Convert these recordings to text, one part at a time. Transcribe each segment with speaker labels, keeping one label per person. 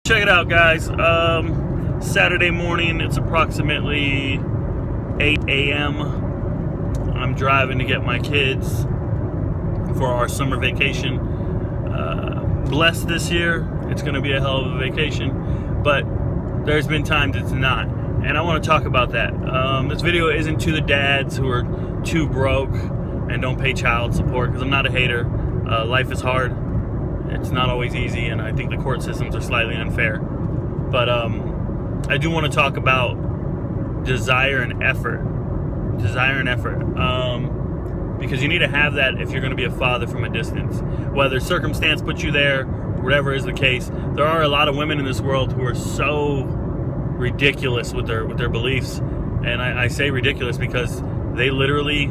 Speaker 1: Check it out, guys. Saturday morning, it's approximately 8 a.m. I'm driving to get my kids for our summer vacation. Blessed this year. It's going to be a hell of a vacation, but there's been times it's not, and I want to talk about that. This video isn't to the dads who are too broke and don't pay child support, because I'm not a hater. Life is hard. It's not always easy, and I think the court systems are slightly unfair. But I do want to talk about desire and effort. Because you need to have that if you're going to be a father from a distance. Whether circumstance puts you there, whatever is the case, there are a lot of women in this world who are so ridiculous with their beliefs. And I say ridiculous because they literally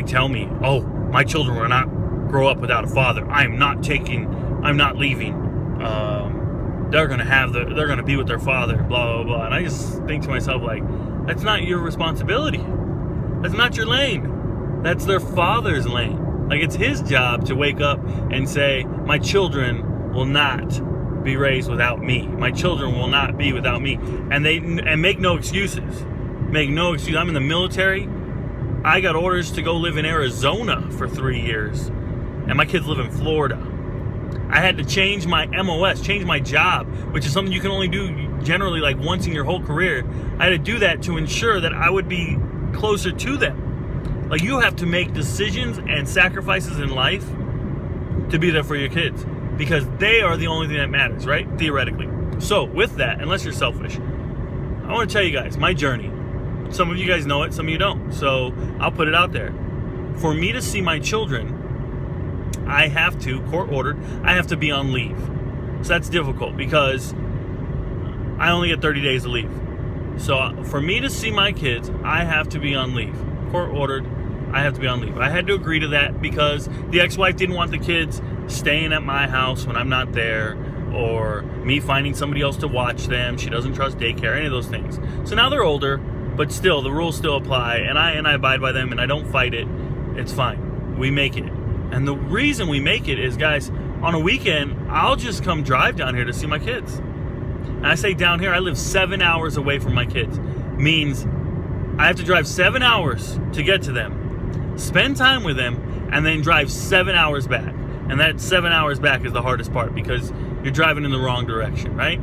Speaker 1: tell me, oh, my children will not grow up without a father. I'm not leaving. They're gonna be with their father, blah blah blah. And I just think to myself, that's not your responsibility. That's not your lane. That's their father's lane. It's his job to wake up and say, my children will not be raised without me. My children will not be without me. And make no excuses. Make no excuse. I'm in the military. I got orders to go live in Arizona for 3 years. And my kids live in Florida. I had to change my MOS, change my job, which is something you can only do generally once in your whole career. I had to do that to ensure that I would be closer to them. You have to make decisions and sacrifices in life to be there for your kids, because they are the only thing that matters, right? Theoretically. So with that, unless you're selfish, I want to tell you guys my journey. Some of you guys know it, some of you don't. So I'll put it out there. For me to see my children, I have to, court ordered, I have to be on leave. So that's difficult because I only get 30 days of leave. So for me to see my kids, I have to be on leave. Court ordered, I have to be on leave. I had to agree to that because the ex-wife didn't want the kids staying at my house when I'm not there, or me finding somebody else to watch them. She doesn't trust daycare, any of those things. So now they're older, but still the rules still apply, and I abide by them, and I don't fight it. It's fine. We make it. And the reason we make it is, guys, on a weekend, I'll just come drive down here to see my kids. And I say down here, I live 7 hours away from my kids. Means I have to drive 7 hours to get to them, spend time with them, and then drive 7 hours back. And that 7 hours back is the hardest part because you're driving in the wrong direction, right?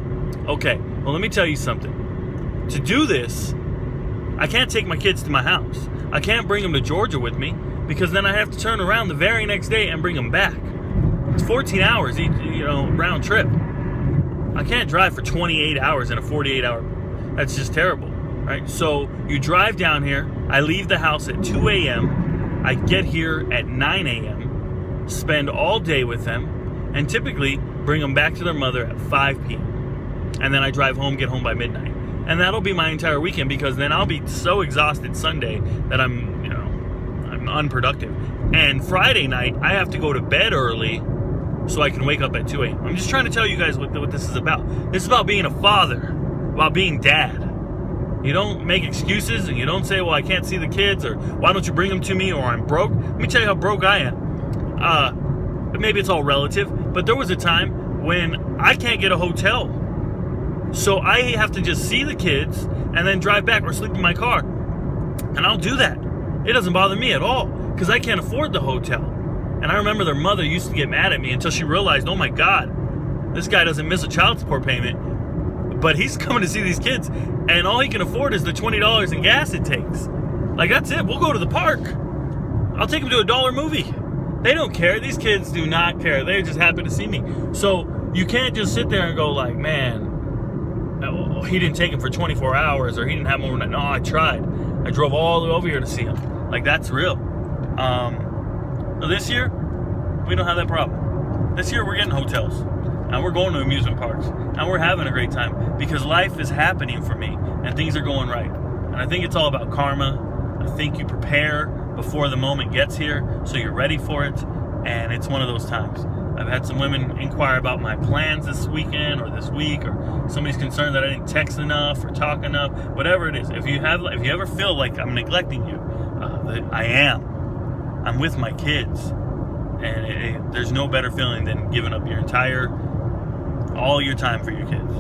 Speaker 1: Okay, well, let me tell you something. To do this, I can't take my kids to my house. I can't bring them to Georgia with me, because then I have to turn around the very next day and bring them back. It's 14 hours, round trip. I can't drive for 28 hours in a 48-hour. That's just terrible, right? So you drive down here. I leave the house at 2 a.m. I get here at 9 a.m., spend all day with them, and typically bring them back to their mother at 5 p.m. And then I drive home, get home by midnight. And that'll be my entire weekend, because then I'll be so exhausted Sunday that I'm unproductive. And Friday night, I have to go to bed early so I can wake up at 2 a.m. I'm just trying to tell you guys what this is about. This is about being a father, about being dad. You don't make excuses, and you don't say, well, I can't see the kids, or why don't you bring them to me, or I'm broke. Let me tell you how broke I am. Maybe it's all relative, but there was a time when I can't get a hotel. So I have to just see the kids and then drive back or sleep in my car. And I'll do that. It doesn't bother me at all because I can't afford the hotel. And I remember their mother used to get mad at me until she realized, oh my God, this guy doesn't miss a child support payment, but he's coming to see these kids, and all he can afford is the $20 in gas it takes. That's it. We'll go to the park. I'll take him to a $1 movie. They don't care. These kids do not care. They're just happy to see me. So you can't just sit there and go man, he didn't take him for 24 hours, or he didn't have him overnight. No, I tried. I drove all the way over here to see him. That's real. This year, we don't have that problem. This year, we're getting hotels, and we're going to amusement parks, and we're having a great time because life is happening for me, and things are going right. And I think it's all about karma. I think you prepare before the moment gets here, so you're ready for it, and it's one of those times. I've had some women inquire about my plans this weekend or this week, or somebody's concerned that I didn't text enough or talk enough, whatever it is. If you ever feel like I'm neglecting you, I am. I'm with my kids, and there's no better feeling than giving up all your time for your kids.